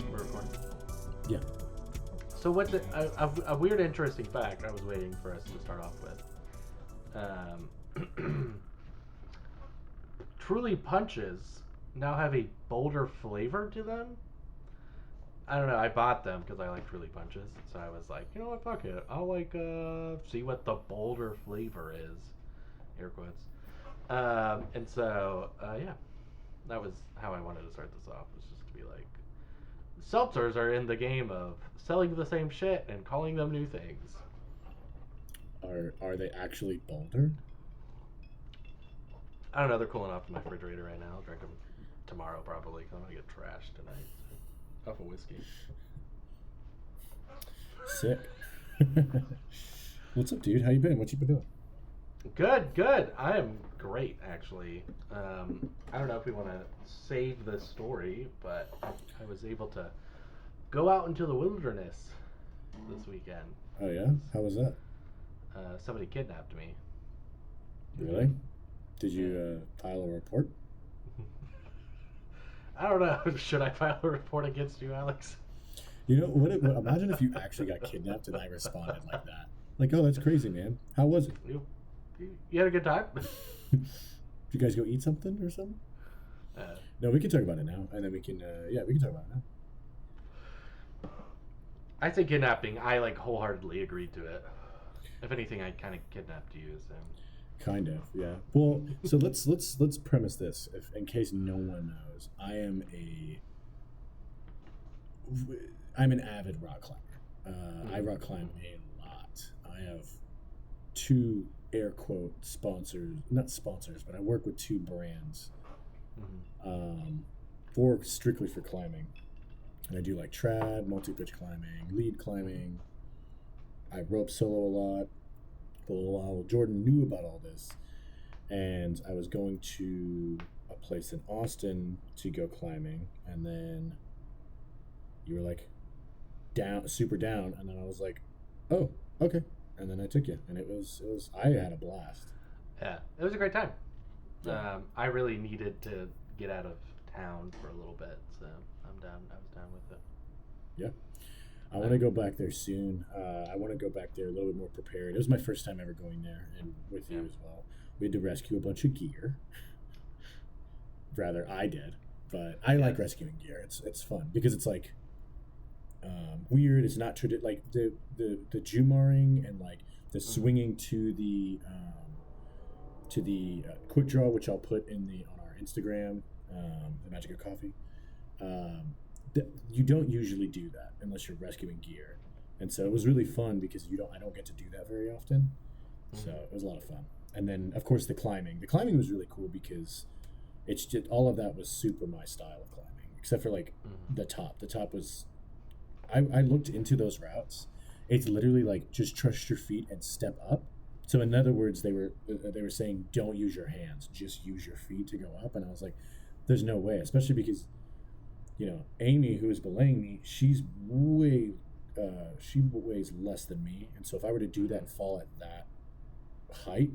We're recording. Yeah. So what a weird, interesting fact I was waiting for us to start off with. Truly Punches now have a bolder flavor to them. I don't know. I bought them because I like Truly Punches, so I was like, you know what, fuck it. I'll see what the bolder flavor is, air quotes. And so yeah, that was how I wanted to start this off. Was just to be like, seltzers are in the game of selling the same shit and calling them new things. Are they actually bolder? I don't know. They're cooling off in my refrigerator right now. I'll drink them tomorrow probably because I'm gonna get trashed tonight off of whiskey. Sick. What's up, dude? How you been? What you been doing? Good. I am great, actually. I don't know if we want to save the story, but I was able to go out into the wilderness this weekend. Oh yeah? How was that? Somebody kidnapped me. Really? Did you file a report? I don't know. Should I file a report against you, Alex? You know, imagine if you actually got kidnapped and I responded like that. Like, oh, that's crazy, man. How was it? You had a good time? Did you guys go eat something or something? No, we can talk about it now. And then we can, we can talk about it now. I say kidnapping. I wholeheartedly agreed to it. If anything, I kind of kidnapped you, so. Kind of, yeah. Well, so let's premise this, in case no one knows. I'm an avid rock climber. I rock climb a lot. I have two air quote sponsors, not sponsors, but I work with two brands, strictly for climbing, and I do like trad, multi-pitch climbing, lead climbing. I rope solo a lot. For a little while, Jordan knew about all this, and I was going to a place in Austin to go climbing, and then you were like super down, and then I was like, oh, okay, and then I took you, and it was I had a blast. Yeah, it was a great time. Yeah. I really needed to get out of town for a little bit, so I'm down. I was down with it. Yeah. I want to go back there soon. I want to go back there a little bit more prepared. It was my first time ever going there, and with you as well. We had to rescue a bunch of gear. Rather, I did, but I like rescuing gear. It's fun because it's like weird. It's not like the jumaring and like the swinging to the quick draw, which I'll put on our Instagram, the Magic of Coffee. You don't usually do that unless you're rescuing gear, and so it was really fun because I don't get to do that very often. So it was a lot of fun. And then of course the climbing was really cool because it's just all of that was super my style of climbing, except for like the top was I looked into those routes. It's literally like just trust your feet and step up. So in other words, they were saying don't use your hands, just use your feet to go up, and I was like, there's no way, especially because Amy, who is belaying me, she weighs less than me, and so if I were to do that and fall at that height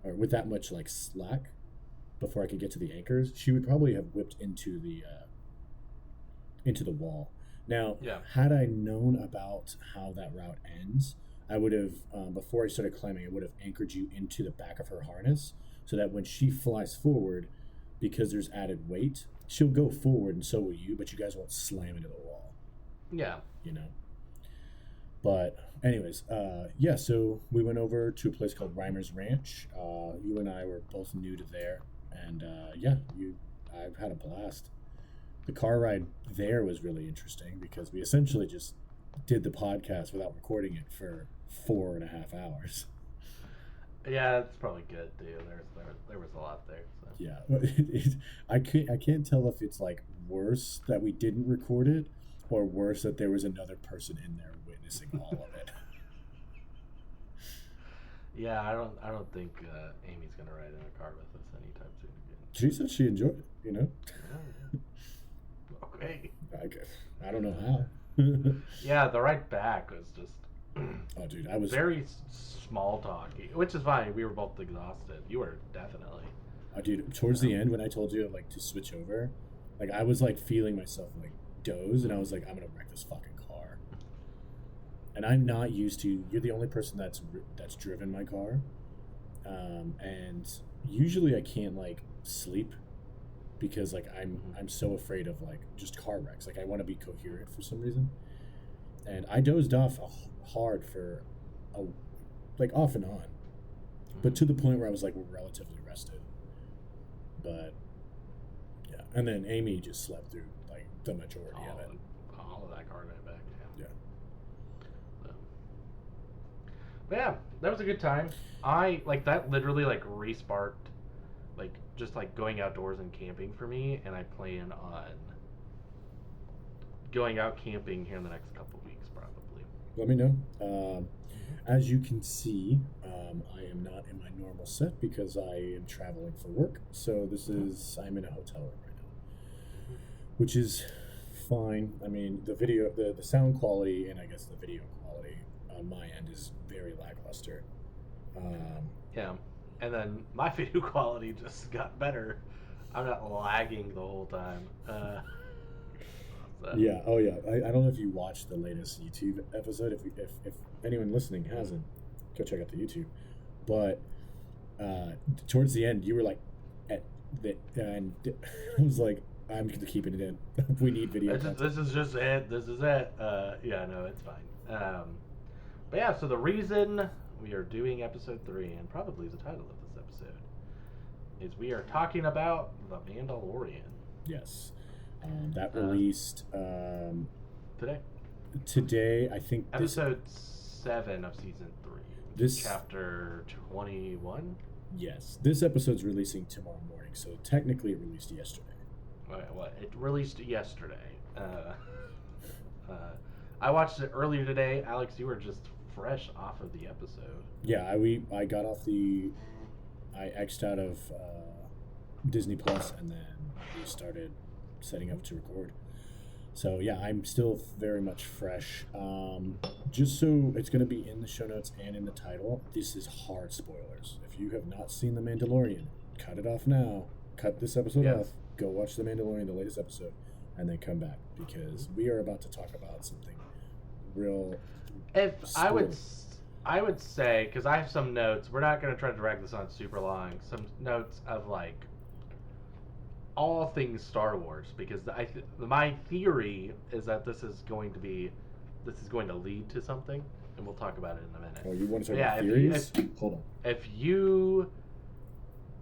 or with that much like slack before I could get to the anchors, she would probably have whipped into the wall. Now, had I known about how that route ends, I would have before I started climbing, I would have anchored you into the back of her harness so that when she flies forward, because there's added weight, she'll go forward and so will you, but you guys won't slam into the wall. Yeah. But anyways, so we went over to a place called Reimer's Ranch. You and I were both new to there, and I've had a blast. The car ride there was really interesting because we essentially just did the podcast without recording it for 4.5 hours. Yeah, it's probably good too. There was a lot there. So. Yeah, I can't tell if it's like worse that we didn't record it or worse that there was another person in there witnessing all of it. Yeah, I don't think Amy's gonna ride in a car with us anytime soon again. She said she enjoyed it. Yeah. quick. I don't know how. Yeah, the right back was just Oh, dude, I was. very small talky, which is fine. We were both exhausted. You were definitely. Dude, towards the end when I told you like to switch over, like I was like feeling myself like doze, and I was like, I'm gonna wreck this fucking car. And I'm not used to. You're the only person that's driven my car, and usually I can't like sleep because like I'm so afraid of like just car wrecks. Like I want to be coherent for some reason, and I dozed off hard for a like off and on, but to the point where I was like relatively rested. But yeah, and then Amy just slept through like the majority of it. All of that car ride back. Yeah. But yeah, that was a good time. I like that literally like resparked like just like going outdoors and camping for me, and I plan on going out camping here in the next couple weeks probably. Let me know. As you can see, I am not in my normal set because I am traveling for work. So I'm in a hotel room right now, which is fine. I mean, the sound quality, and I guess the video quality on my end is very lackluster. Yeah, and then my video quality just got better. I'm not lagging the whole time. So. Yeah. Oh, yeah. I don't know if you watched the latest YouTube episode. If anyone listening hasn't, go check out the YouTube. But towards the end, you were like, and I was like, I'm keeping it in. We need video. This is just it. This is it. Yeah, no, it's fine. But yeah, so the reason we are doing episode 3, and probably the title of this episode, is we are talking about The Mandalorian. Yes. That released today. Today, I think. Episode 7 of season 3. This chapter 21. Yes, this episode's releasing tomorrow morning, so technically it released yesterday. Well, it released yesterday. I watched it earlier today. Alex, you were just fresh off of the episode. Yeah, I got off I X'd out of Disney Plus, and then we started setting up to record. So yeah, I'm still very much fresh. Just so it's going to be in the show notes and in the title, this is hard spoilers. If you have not seen The Mandalorian, cut it off now. Cut this episode off. Go watch The Mandalorian, the latest episode, and then come back, because we are about to talk about something real. If I would say, because I have some notes. We're not going to try to drag this on super long. Some notes of like all things Star Wars, because my theory is that this is going to lead to something, and we'll talk about it in a minute. Oh, you want to talk about theories? Hold on. If you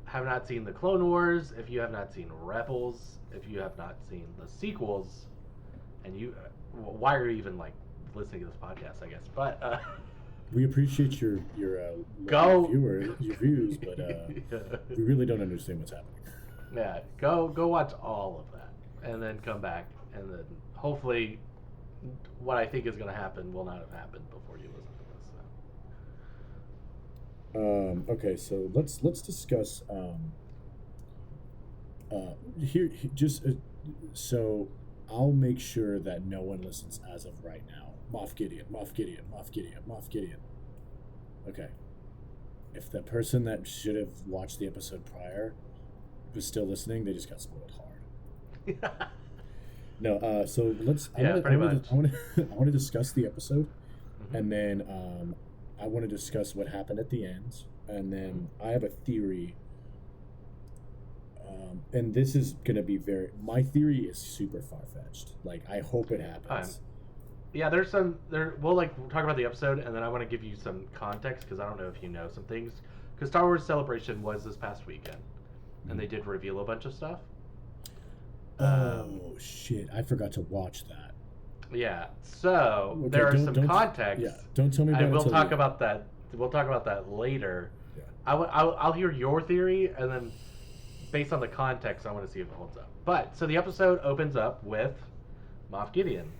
have not seen the Clone Wars, if you have not seen Rebels, if you have not seen the sequels, and why are you even like listening to this podcast? I guess, but we appreciate your views, but we really don't understand what's happening. Yeah, go watch all of that, and then come back, and then hopefully, what I think is going to happen will not have happened before you listen to this. So. Okay, so let's discuss here. So I'll make sure that no one listens as of right now. Moff Gideon. Okay. If the person that should have watched the episode prior was still listening, they just got spoiled hard. No, so let's. I want to discuss the episode, and then I want to discuss what happened at the end, and then I have a theory. And this is gonna be my theory is super far fetched. Like, I hope it happens. Yeah, we'll talk about the episode, and then I want to give you some context, because I don't know if you know some things. Because Star Wars Celebration was this past weekend, and they did reveal a bunch of stuff. Oh shit! I forgot to watch that. Yeah, so there are some context. Yeah, don't tell me about it. We'll talk about that. We'll talk about that later. Yeah. I'll hear your theory, and then based on the context, I want to see if it holds up. But so the episode opens up with Moff Gideon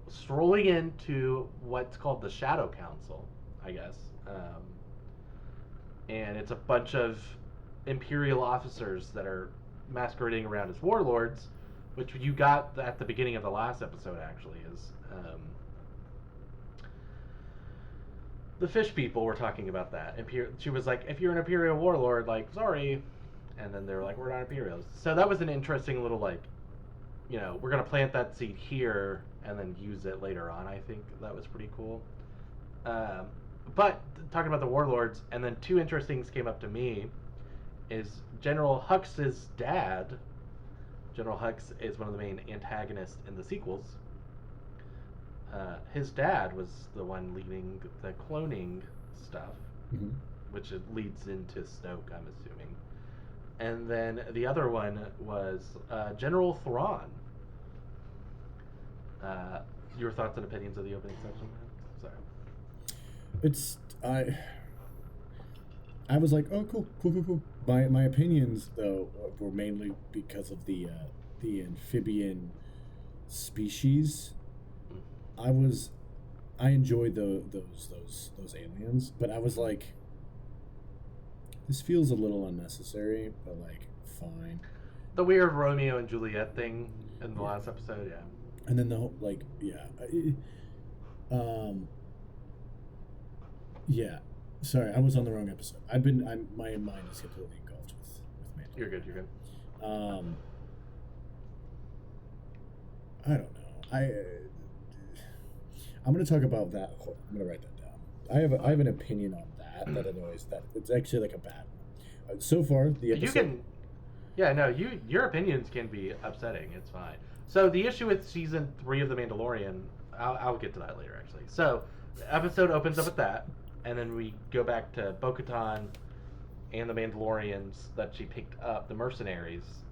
strolling into what's called the Shadow Council, I guess, and it's a bunch of Imperial officers that are masquerading around as warlords, which you got at the beginning of the last episode. Actually, is the fish people were talking about that. She was like, if you're an Imperial warlord, like, sorry. And then they were like, we're not Imperials. So that was an interesting little, like, we're going to plant that seed here and then use it later on. I think that was pretty cool. But talking about the warlords, and then two interesting things came up to me, is General Hux's dad. General Hux is one of the main antagonists in the sequels. His dad was the one leading the cloning stuff, which it leads into Snoke, I'm assuming. And then the other one was General Thrawn. Your thoughts and opinions of the opening section? Sorry. It's I was like, oh, cool. My opinions though were mainly because of the amphibian species. I enjoyed those aliens, but I was like, this feels a little unnecessary, but like fine. The weird Romeo and Juliet thing in the last episode, yeah. And then the whole yeah. Sorry, I was on the wrong episode. My mind is completely engulfed with Mandalorian. You're good. I don't know. I'm going to talk about that. I'm going to write that down. I have an opinion on that annoys that it's actually like a bad one. So far, the episode. Your opinions can be upsetting. It's fine. So the issue with season 3 of The Mandalorian, I'll get to that later actually. So the episode opens up with that, and then we go back to Bo-Katan and the Mandalorians that she picked up, the mercenaries.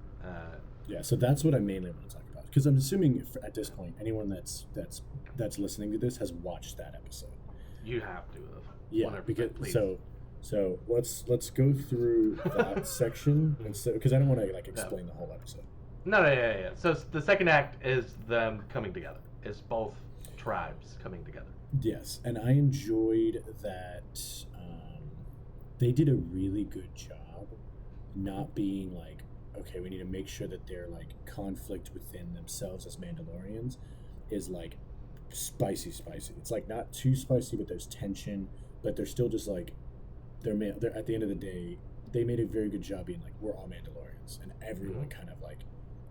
So that's what I mainly want to talk about, because I'm assuming at this point anyone that's listening to this has watched that episode. You have to have. Yeah, because so let's go through that section because I don't want to explain the whole episode. No. So the second act is them coming together. It's both tribes coming together. Yes, and I enjoyed that they did a really good job not being like, okay, we need to make sure that their like conflict within themselves as Mandalorians is like spicy. It's like not too spicy, but there's tension, but they're still just like they're at the end of the day, they made a very good job being like, we're all Mandalorians, and everyone kind of like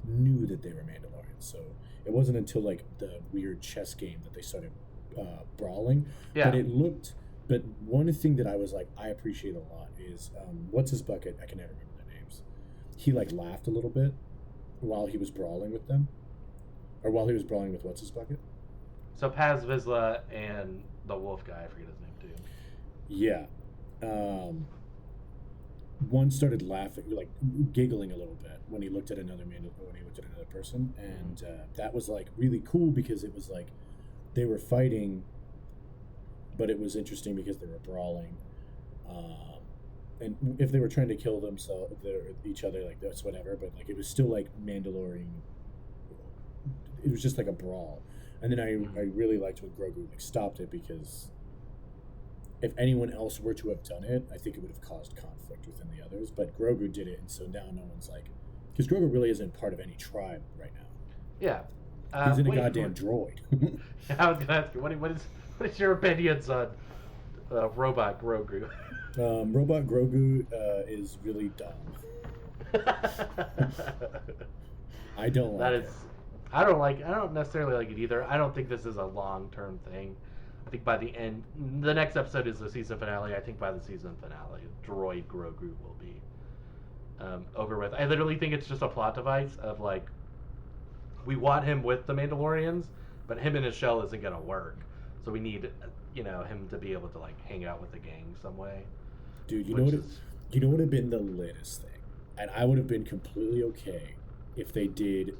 knew that they were Mandalorians. So it wasn't until like the weird chess game that they started brawling. Yeah. But one thing that I was like, I appreciate a lot is what's his bucket? I can never remember their names. He like laughed a little bit while he was brawling with them, or while he was brawling with what's his bucket. So Paz Vizsla and the wolf guy, I forget his name too. Yeah. One started laughing, like giggling a little bit when he looked at another person, and that was like really cool because it was like they were fighting, but it was interesting because they were brawling, and if they were trying to kill each other, like that's whatever, but like it was still like Mandalorian. It was just like a brawl, and then I really liked when Grogu like stopped it, because if anyone else were to have done it, I think it would have caused conflict within the others. But Grogu did it, and so now no one's like, because Grogu really isn't part of any tribe right now. Yeah, he's in a goddamn droid. I was gonna ask you, what is your opinions on Robot Grogu? Robot Grogu is really dumb. I don't like it. I don't necessarily like it either. I don't think this is a long-term thing. I think by the end, the next episode is the season finale. I think by the season finale, Droid Grogu will be over with. I literally think it's just a plot device of like, we want him with the Mandalorians, but him in his shell isn't gonna work. So we need, him to be able to like hang out with the gang some way. Dude, you know what would have been the latest thing, and I would have been completely okay if they did.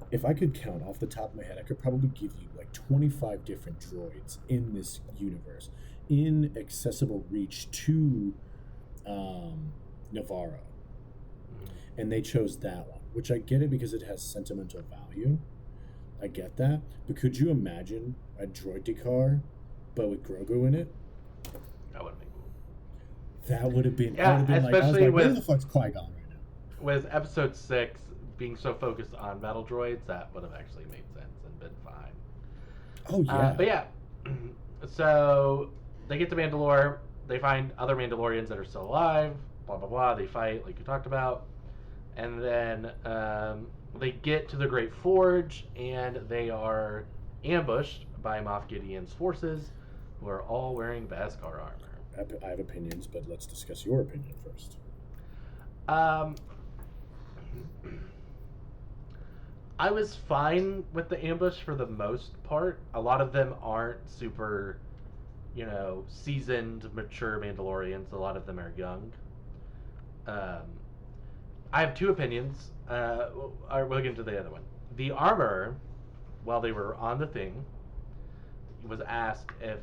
If I could count off the top of my head, I could probably give you like 25 different droids in this universe, in accessible reach to Navarro. And they chose that one, which I get it because it has sentimental value. I get that. But could you imagine a droid car, but with Grogu in it? That would be cool. That would have been. I would Yeah, have been like, I was especially like, where the with fuck's Qui-Gon right now? episode 6 being so focused on metal droids, that would have actually made sense and been fine. Oh yeah. But yeah, so they get to Mandalore. They find other Mandalorians that are still alive. Blah blah blah. They fight like you talked about, and then they get to the Great Forge, and they are ambushed by Moff Gideon's forces, who are all wearing Beskar armor. I have opinions, but let's discuss your opinion first. Um, I was fine with the ambush for the most part. A lot of them aren't super, seasoned, mature Mandalorians. A lot of them are young. Um, I have two opinions. We'll get into the other one. The armor, while they were on the thing, was asked if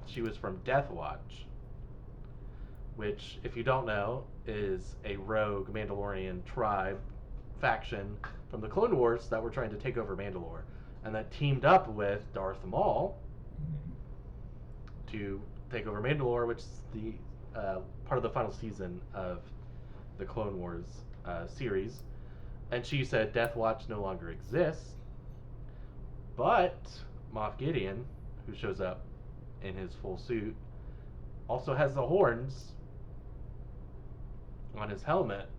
she was from Death Watch, which, if you don't know, is a rogue Mandalorian tribe faction from the Clone Wars that were trying to take over Mandalore, and that teamed up with Darth Maul to take over Mandalore, which is the part of the final season of the Clone Wars series. And she said Death Watch no longer exists, but Moff Gideon, who shows up in his full suit, also has the horns on his helmet.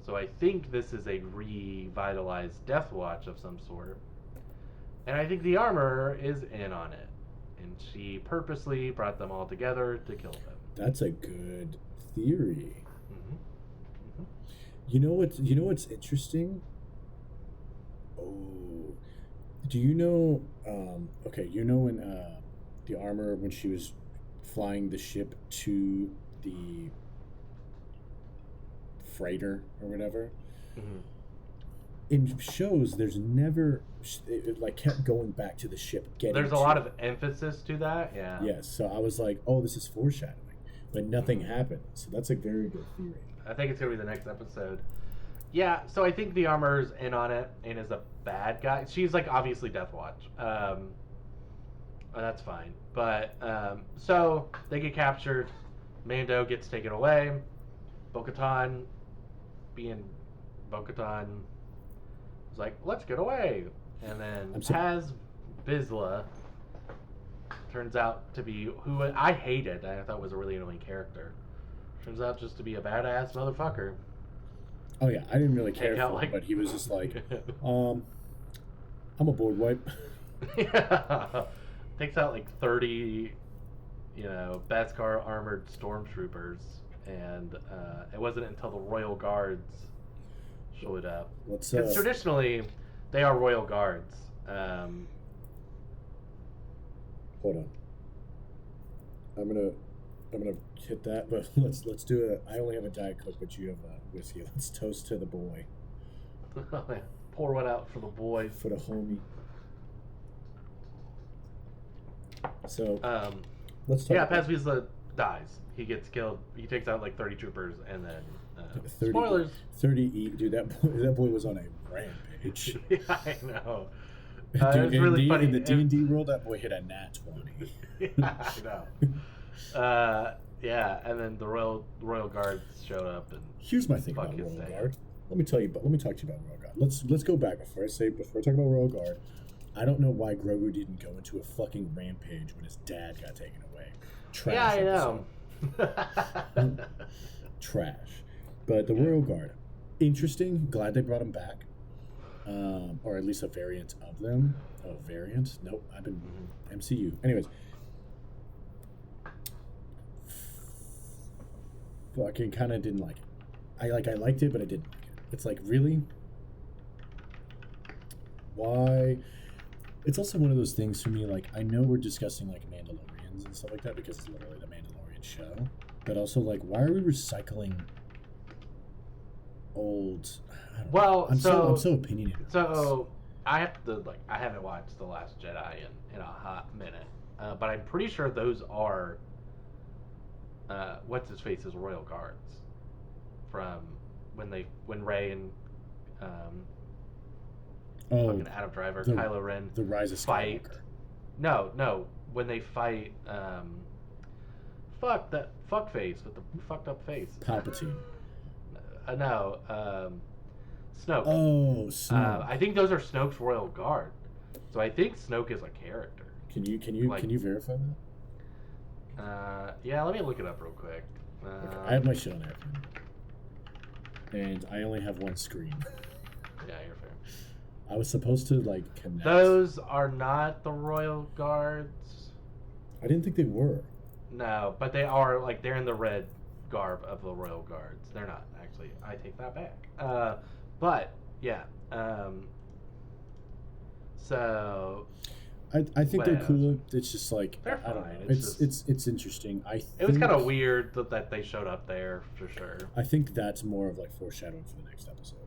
So I think this is a revitalized Death Watch of some sort. And I think the armor is in on it. And she purposely brought them all together to kill them. That's a good theory. Mm-hmm. Mm-hmm. You know what's interesting? Oh, do you know? Okay, when the armor, when she was flying the ship to the freighter or whatever. Mm-hmm. In shows, there's never it like kept going back to the ship. There's a lot of emphasis to that. Yeah. Yes. So I was like, oh, this is foreshadowing, but nothing happened. So that's a very good theory. I think it's gonna be the next episode. Yeah. So I think the armor's in on it and is a bad guy. She's like obviously Death Watch. That's fine. But so they get captured. Mando gets taken away. Bo-Katan, being Bo-Katan, was like, let's get away. And then Paz Vizsla turns out to be who I hated. I thought was a really annoying character. Turns out just to be a badass motherfucker. Oh yeah, I didn't really care for him, but he was just like, I'm a board wipe. Yeah. Takes out like 30, Beskar armored stormtroopers. And it wasn't until the Royal Guards showed up. Because traditionally, they are Royal Guards. Hold on. I'm gonna hit that, but let's do it. I only have a Diet Coke, but you have a whiskey. Let's toast to the boy. Pour one out for the boys. For the homie. So, let's talk. Yeah, Paz Vizsla dies. He gets killed. He takes out like 30 troopers, and then 30, spoilers. 30. Dude, that boy was on a rampage. Yeah, I know. Dude, it was really funny. In the D&D world, that boy hit a nat 20. Yeah, I know. Yeah, and then the Royal Guards showed up and. Here's my thing about Royal Guard. Let me talk to you about Royal Guard. Let's go back before I talk about Royal Guard. I don't know why Grogu didn't go into a fucking rampage when his dad got taken away. Trash. Yeah, I know. Trash. But the Royal Guard, interesting. Glad they brought them back, or at least a variant of them. Oh, variant? Nope. I've been MCU. Anyways, fucking kind of didn't like it. I liked it, but I didn't like it. It's like, really? Why? It's also one of those things for me. Like, I know we're discussing like Mandalorians and stuff like that because it's literally the Mandalorian show, but also like, why are we recycling old? I'm so opinionated. So I haven't watched The Last Jedi in a hot minute, but I'm pretty sure those are what's his face's Royal Guards from when Rey and fucking Adam Driver, Kylo Ren, the Rise of Skywalker. No, when they fight fuck? That fuck face with the fucked up face. Palpatine. No, Snoke. Oh, Snoke. I think those are Snoke's royal guard. So I think Snoke is a character. Can you verify that? Yeah, let me look it up real quick. Okay, I have my shit on airplane, and I only have one screen. Yeah, you're fair. I was supposed to like connect. Those are not the royal guards. I didn't think they were. No, but they are like they're in the red garb of the royal guards. They're not actually. I take that back. But yeah. So. I think they're cool. It's just like they're fine. I don't know. It's interesting. It was kind of weird that they showed up there for sure. I think that's more of like foreshadowing for the next episode.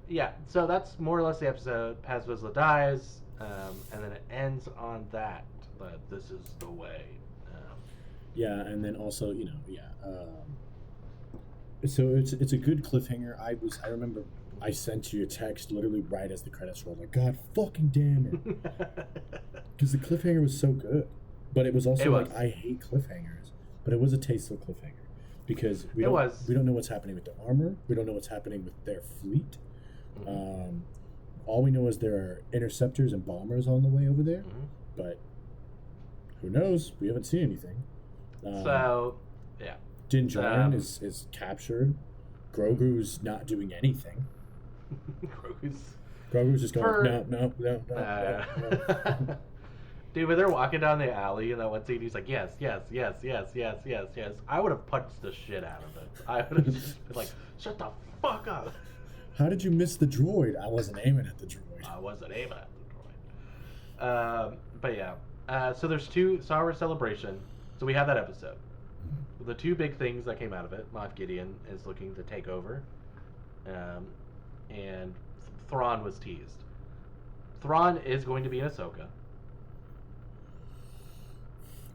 Yeah, so that's more or less the episode. Paz Vizsla dies, and then it ends on that. But this is the way. Yeah, and then also so it's a good cliffhanger. I remember I sent you a text literally right as the credits rolled. Like, God fucking damn it, because the cliffhanger was so good. But it was also I hate cliffhangers. But it was a tasteful cliffhanger because we don't know what's happening with the armor. We don't know what's happening with their fleet. Mm-hmm. All we know is there are interceptors and bombers on the way over there. Mm-hmm. But who knows? We haven't seen anything. So, yeah. Din Djarin is captured. Grogu's not doing anything. Grogu's just going, no. Dude, when they're walking down the alley in that one scene, he's like, yes. I would have punched the shit out of it. I would have just been like, shut the fuck up. How did you miss the droid? I wasn't aiming at the droid. But yeah. So there's two Star Wars Celebration. So we have that episode. The two big things that came out of it, Moff Gideon is looking to take over. And Thrawn was teased. Thrawn is going to be in Ahsoka.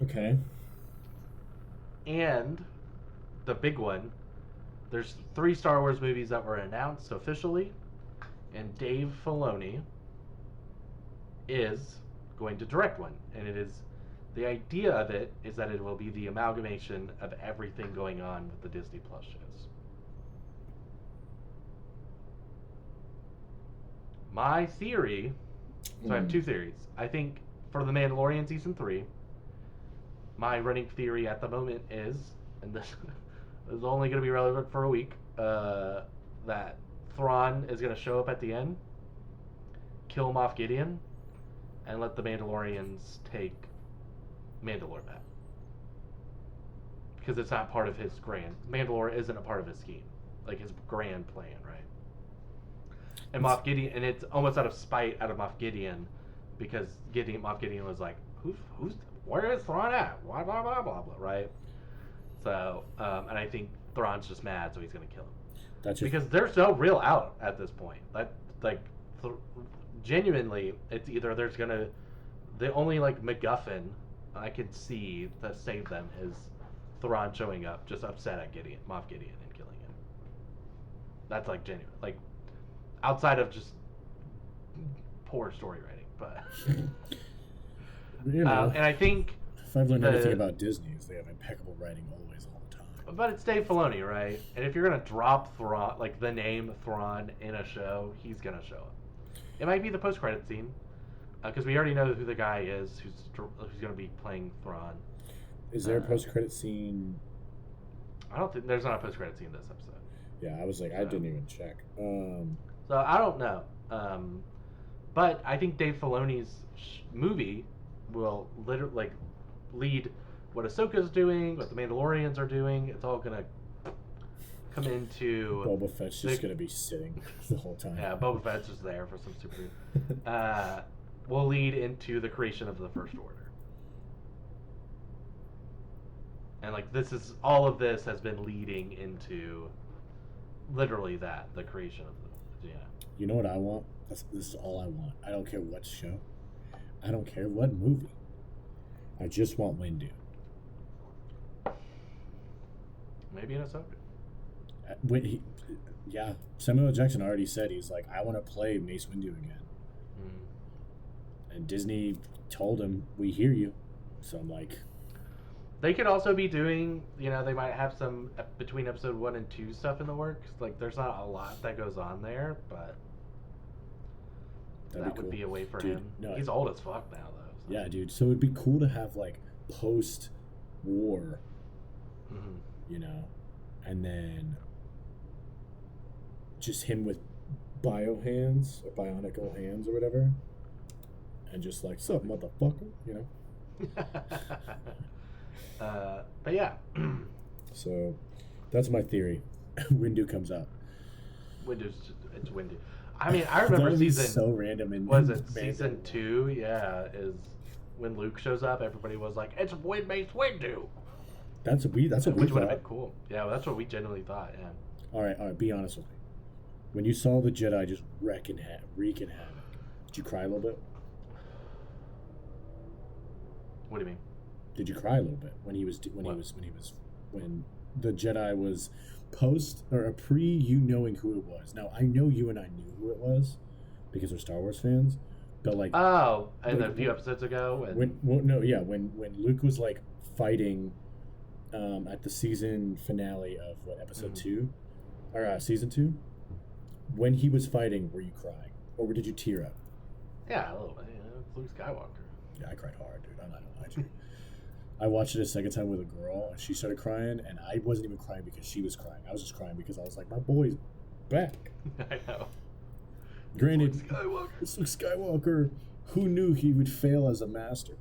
Okay. And the big one, there's 3 Star Wars movies that were announced officially, and Dave Filoni is going to direct one. And the idea of it is that it will be the amalgamation of everything going on with the Disney Plus shows. My theory, so I have 2 theories. I think for The Mandalorian Season 3, my running theory at the moment is, and this is only going to be relevant for a week, that Thrawn is going to show up at the end, kill Moff Gideon, and let the Mandalorians take Mandalore back. Because it's not part of his Mandalore isn't a part of his scheme. Like his grand plan, right? And Moff Gideon, and it's almost out of spite out of Moff Gideon, because Moff Gideon was like, where is Thrawn at? Blah, blah, blah, blah, blah, right? So, and I think Thrawn's just mad, so he's going to kill him. Because there's no real out at this point. Genuinely, it's either there's going to, the only, MacGuffin I could see that saved them is Thrawn showing up, just upset at Moff Gideon, and killing him. That's, genuine. Outside of just poor story writing, but... and I think... If I've learned anything about Disney, is they have impeccable writing always, all the time. But it's Dave Filoni, right? And if you're going to drop Thrawn, the name Thrawn in a show, he's going to show up. It might be the post-credit scene, because we already know who the guy is who's going to be playing Thrawn. Is there a post-credit scene? I don't think... There's not a post-credit scene in this episode. Yeah, I was like, I didn't even check. So I don't know. But I think Dave Filoni's movie will literally lead what Ahsoka's doing, what the Mandalorians are doing. It's all gonna come into Boba Fett's just gonna be sitting the whole time. Yeah, Boba Fett's just there for some super. Will lead into the creation of the First Order. And all of this has been leading into literally the creation of the. Yeah. You know what I want? This is all I want. I don't care what show. I don't care what movie. I just want Windu. Maybe in Ahsoka. Yeah, Samuel L. Jackson already said he's like, I want to play Mace Windu again. And Disney told him, we hear you. So I'm like... They could also be doing, they might have some between episode 1 and 2 stuff in the works. Like, there's not a lot that goes on there, but That'd that be would cool, be a way for dude. him. No, He's old as fuck now, though. So. yeah, dude. So it'd be cool to have like post-war, Hmm. and then just him with bio hands or bionical hands or whatever, and just like, sup, motherfucker. But yeah, So that's my theory. Windu comes out. It's windy. I mean, I That remember would be season. so random. Was it season 2? Yeah, is when Luke shows up. Everybody was like, "It's wind-based Windu." That's what we Which would have thought. been cool. Yeah, well, that's what we genuinely thought. Yeah. All right. Be honest with me. When you saw the Jedi just wreaking havoc, did you cry a little bit? What do you mean? Did you cry a little bit when when the Jedi was post or a pre you knowing who it was? Now I know you and I knew who it was because we're Star Wars fans, but like Oh, and like, a few episodes ago, and when Luke was like fighting at the season finale of episode 2 or season 2, when he was fighting, were you crying or did you tear up? yeah, a little bit. It's Luke Skywalker. Yeah, I cried hard, dude. I'm not gonna lie to you. I watched it a second time with a girl, and she started crying, and I wasn't even crying because she was crying. I was just crying because I was like, my boy's back. I know. Granted, Luke Skywalker. it's Luke Skywalker. Who knew he would fail as a master?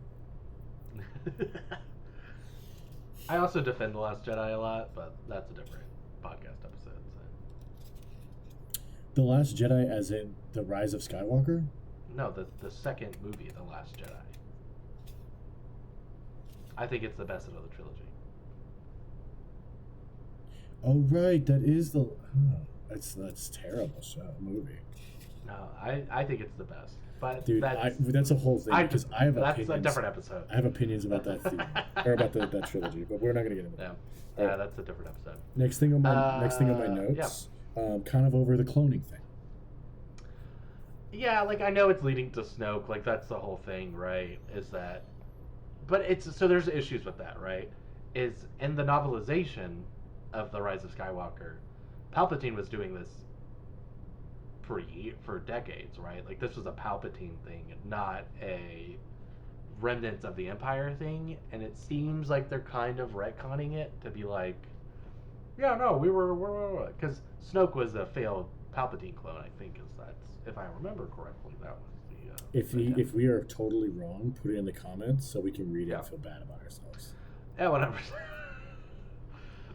I also defend The Last Jedi a lot, but that's a different podcast episode. So. The Last Jedi, as in The Rise of Skywalker? No, the second movie, The Last Jedi. I think it's the best of the trilogy. Oh, right. That is the... That's terrible movie. No, I think it's the best. But Dude, that's a whole thing because I have that's opinions. a different episode. I have opinions about that theme, or about that trilogy, but we're not going to get into that. Yeah, that's a different episode. Next thing on my notes, kind of over the cloning thing. Yeah, like I know it's leading to Snoke, like that's the whole thing, right? Is that, but there's issues with that, right? Is in the novelization of The Rise of Skywalker, Palpatine was doing this for decades, right? Like this was a Palpatine thing, not a remnants of the Empire thing, and it seems like they're kind of retconning it to be like, yeah, no, we're because Snoke was a failed Palpatine clone, I think, if I remember correctly, that was the. If we are totally wrong, put it in the comments so we can read it and feel bad about ourselves. Yeah, whatever.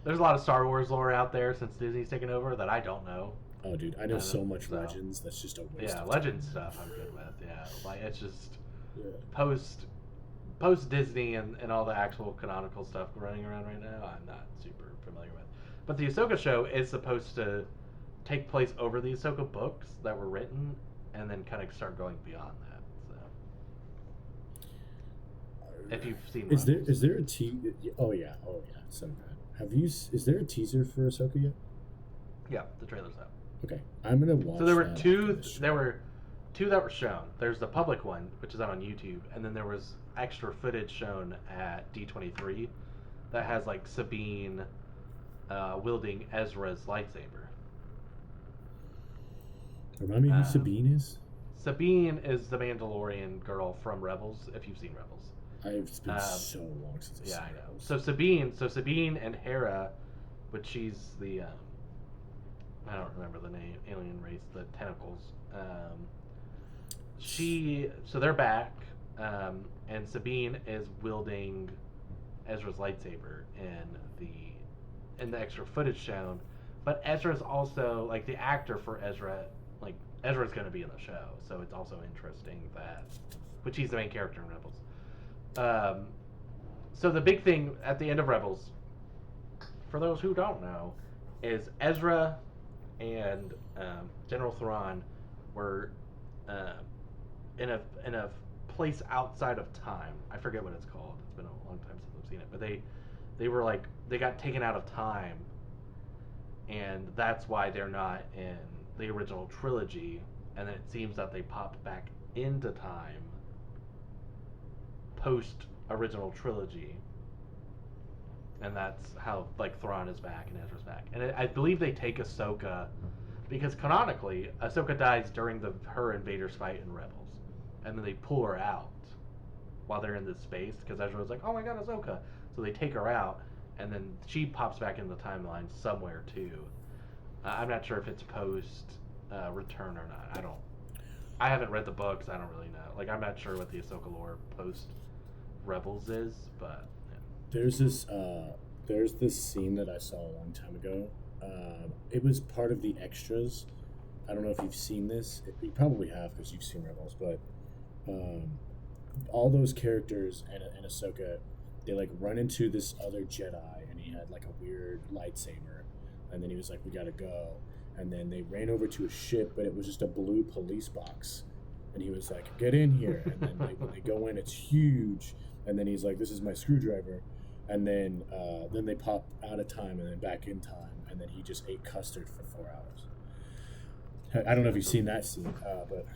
There's a lot of Star Wars lore out there since Disney's taken over that I don't know. Oh, dude, I know so much Legends. That's just a waste. Yeah, of Legends time. stuff I'm good with. Yeah, like it's just Yeah. post Disney and all the actual canonical stuff running around right now. I'm not super familiar with. But the Ahsoka show is supposed to take place over the Ahsoka books that were written, and then kind of start going beyond that. So, if you've seen, is there a Oh yeah, so good. Is there a teaser for Ahsoka yet? Yeah, the trailer's out. Okay, I'm gonna watch. So there were two. There were two that were shown. There's the public one, which is out on YouTube, and then there was extra footage shown at D23 that has like Sabine wielding Ezra's lightsaber. Remind me who Sabine is. Sabine is the Mandalorian girl from Rebels. If you've seen Rebels, It's been so long since I know. So Sabine and Hera, but she's the I don't remember the name, alien race, the tentacles. So they're back, and Sabine is wielding Ezra's lightsaber in the extra footage shown. But Ezra's also like the actor for Ezra. Like Ezra's going to be in the show, so it's also interesting which he's the main character in Rebels. So the big thing at the end of Rebels, for those who don't know, is Ezra and General Thrawn were in a place outside of time. I forget what it's called. It's been a long time since I've seen it, but they were like they got taken out of time, and that's why they're not in the original trilogy. And then it seems that they popped back into time post original trilogy, and that's how like Thrawn is back and Ezra's back. And I believe they take Ahsoka because canonically Ahsoka dies during her and Vader's fight in Rebels, and then they pull her out while they're in this space because Ezra was like, "Oh my God, Ahsoka!" So they take her out, and then she pops back in the timeline somewhere too. I'm not sure if it's post return or not. I haven't read the books. I don't really know. Like I'm not sure what the Ahsoka lore post Rebels is, but yeah. There's this scene that I saw a long time ago. It was part of the extras. I don't know if you've seen this. You probably have because you've seen Rebels, but all those characters and Ahsoka, they like run into this other Jedi, and he had like a weird lightsaber, and then he was like, "We gotta go," and then they ran over to a ship, but it was just a blue police box, and he was like, "Get in here," and then when they go in, it's huge, and then he's like, "This is my screwdriver," and then they pop out of time and then back in time, and then he just ate custard for 4 hours. I don't know if you've seen that scene, but.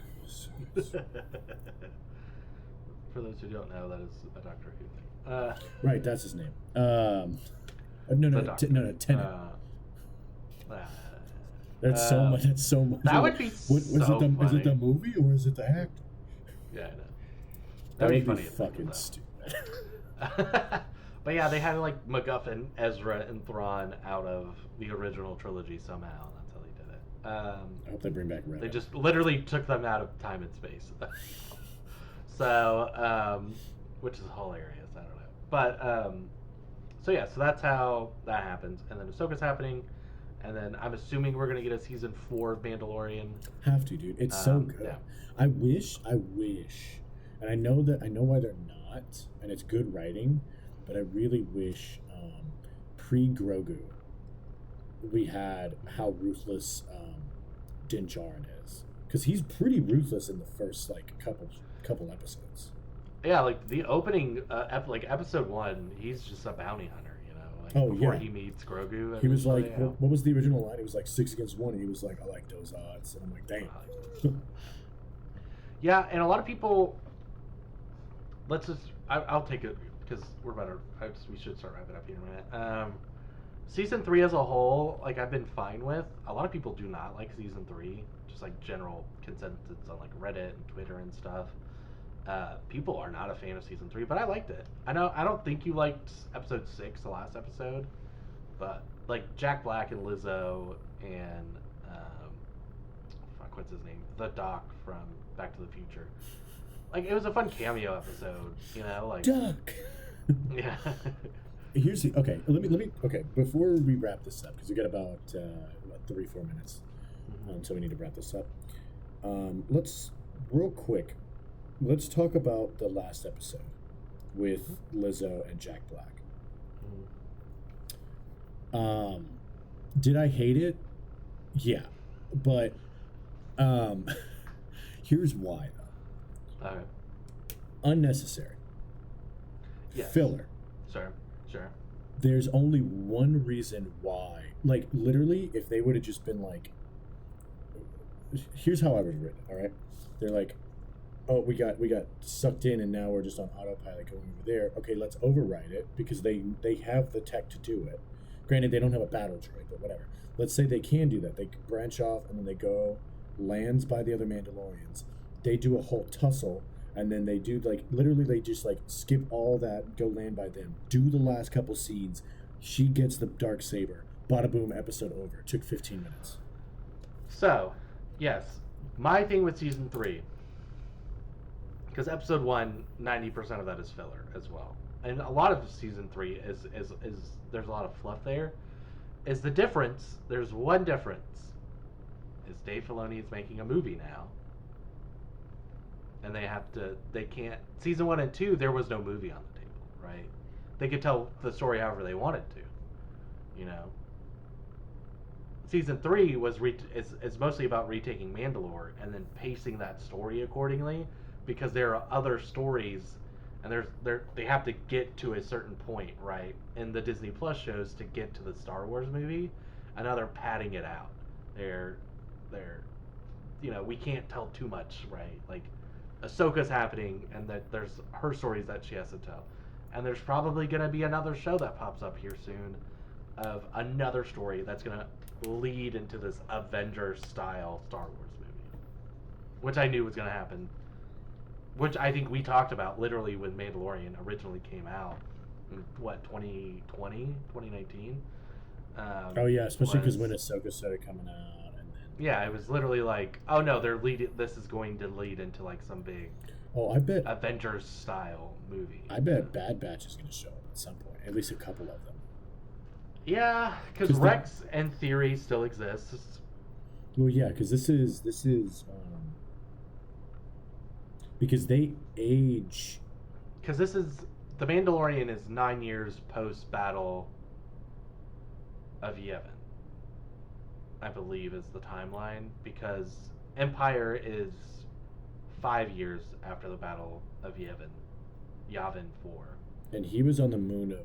For those who don't know, that is a Doctor Who thing. Right, that's his name. No, Tennant. That's so much. That's so much. That would be so funny. Is it the movie or is it the actor? Yeah, I know. That would be funny fucking stupid. But yeah, they had like MacGuffin, Ezra, and Thrawn out of the original trilogy somehow. That's how they did it. I hope they bring back Red. They just literally took them out of time and space. So, which is hilarious. I don't know. But, so yeah, so that's how that happens. And then Ahsoka's happening. And then I'm assuming we're going to get a season 4 of Mandalorian. Have to, dude. It's so good. Yeah. I wish, and I know why they're not, and it's good writing, but I really wish pre-Grogu we had how ruthless Din Djarin is. Because he's pretty ruthless in the first, like, couple episodes. Yeah, like the opening, episode 1, he's just a bounty hunter, you know. Like before he meets Grogu. He was like, what was the original line? He was like 6 against 1, and he was like, "I like those odds," and I'm like, "Damn." Yeah, and a lot of people. I'll take it because we're about to. We should start wrapping up here in a minute. Season 3 as a whole, like I've been fine with. A lot of people do not like season 3. Just like general consensus on like Reddit and Twitter and stuff. People are not a fan of season 3, but I liked it. I don't think you liked episode 6, the last episode, but like Jack Black and Lizzo and what's his name, the Doc from Back to the Future. Like it was a fun cameo episode, you know, like Doc. Yeah. Here's the okay. Let me. Okay, before we wrap this up, because we got about 3-4 minutes, so we need to wrap this up. Let's real quick. Let's talk about the last episode with Lizzo and Jack Black. Did I hate it? Yeah, but here's why though. Okay. Unnecessary. Yes. Filler. Sure. There's only one reason why. Like literally, if they would have just been like, here's how I was written. All right, they're like, oh, we got sucked in, and now we're just on autopilot going over there. Okay, let's override it because they have the tech to do it. Granted, they don't have a battle droid, but whatever. Let's say they can do that. They branch off, and then they go, lands by the other Mandalorians. They do a whole tussle, and then they do like literally they just like skip all that, go land by them, do the last couple scenes. She gets the dark saber. Bada boom, episode over. It took 15 minutes. So, yes, my thing with season 3. Because episode 1, 90% of that is filler as well, and a lot of season 3 is there's a lot of fluff there. Is the difference? There's one difference. Is Dave Filoni is making a movie now, and they can't. Season 1 and 2, there was no movie on the table, right? They could tell the story however they wanted to, you know. Season 3 is mostly about retaking Mandalore and then pacing that story accordingly. Because there are other stories, and they have to get to a certain point, right? In the Disney Plus shows to get to the Star Wars movie, and now they're padding it out. They're, you know, we can't tell too much, right? Like, Ahsoka's happening, and that there's her stories that she has to tell, And there's probably going to be another show that pops up here soon of another story that's going to lead into this Avengers-style Star Wars movie. Which I knew was going to happen. Which I think we talked about literally when Mandalorian originally came out. In, 2020? 2019? Oh, yeah, especially because when Ahsoka started coming out. And then... Yeah, it was literally like, oh no, this is going to lead into like some big I bet Avengers-style movie. I bet Bad Batch is going to show up at some point. At least a couple of them. Yeah, because Rex in theory still exists. Well, yeah, because this is because they age. Because the Mandalorian is 9 years post Battle of Yavin, I believe is the timeline. Because Empire is 5 years after the Battle of Yavin 4. And he was on the moon of.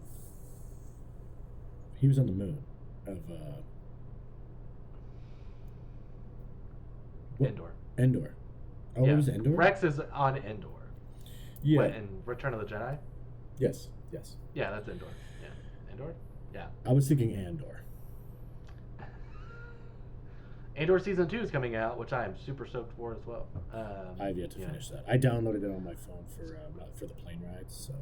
Endor. Endor. Oh, yeah. It was Endor? Rex is on Endor. Yeah. What, in Return of the Jedi? Yes. Yeah, that's Endor. Yeah. Endor? Yeah. I was thinking Andor. Andor Season 2 is coming out, which I am super stoked for as well. I have yet to finish that. I downloaded it on my phone for the plane rides, so...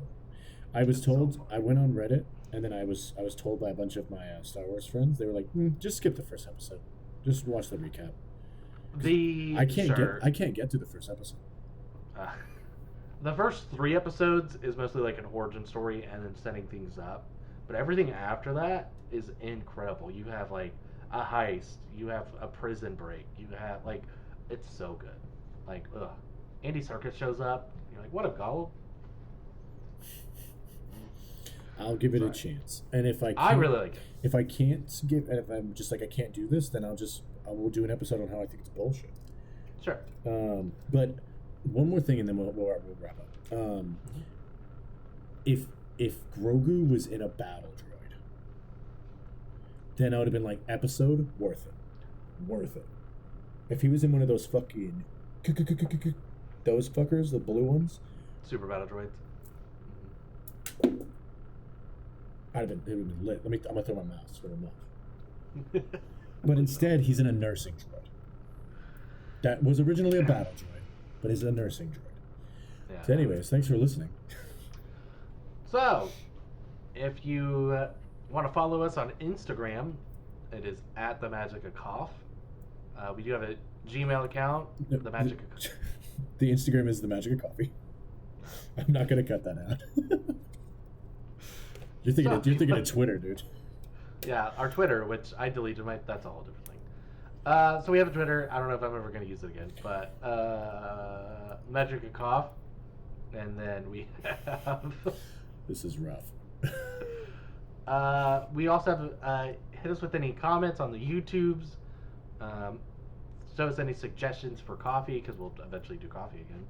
I was told, I went on Reddit, and then I was told by a bunch of my Star Wars friends, they were like, just skip the first episode. Just watch the recap. I can't get to the first episode. The first 3 episodes is mostly like an origin story and then setting things up. But everything after that is incredible. You have like a heist, you have a prison break, you have like, it's so good. Like, Andy Serkis shows up. You're like, what up, Gollum? I'll give it a chance, and if I really like it. If I can't if I'm just like I can't do this, then I will do an episode on how I think it's bullshit. Sure. But one more thing, and then we'll wrap up. If Grogu was in a battle droid, then I would have been like, episode worth it. If he was in one of those fucking those fuckers, the blue ones, super battle droids. It would have been lit. I'm gonna throw my mouse for him off. But instead, he's in a nursing droid. That was originally a battle droid, but he's a nursing droid. Yeah. So anyways, thanks for listening. So, if you want to follow us on Instagram, it is at the Magic of Cough. We do have a Gmail account, the Magic of Cough. The Instagram is the Magic of Coffee. I'm not gonna cut that out. You're thinking of Twitter, dude. Yeah, our Twitter, which I deleted that's a whole different thing. So we have a Twitter. I don't know if I'm ever going to use it again, but Magic of Cough, and then we have. This is rough. We also have hit us with any comments on the YouTubes. Show us any suggestions for coffee, because we'll eventually do coffee again.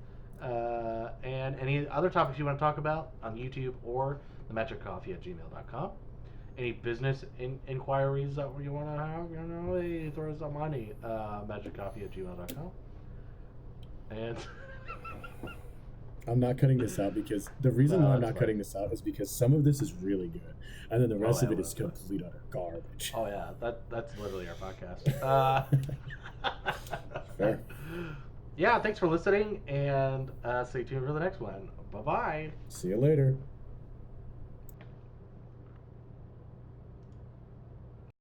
And any other topics you want to talk about on YouTube or themagiccoffee@gmail.com. Any business inquiries that you want to have, hey, throw us some money. Magiccoffee@gmail.com. And I'm not cutting this out because the reason why I'm not cutting this out is because some of this is really good, and then the rest of it is complete utter garbage. Oh yeah, that's literally our podcast. Fair. Yeah, thanks for listening, and stay tuned for the next one. Bye bye. See you later.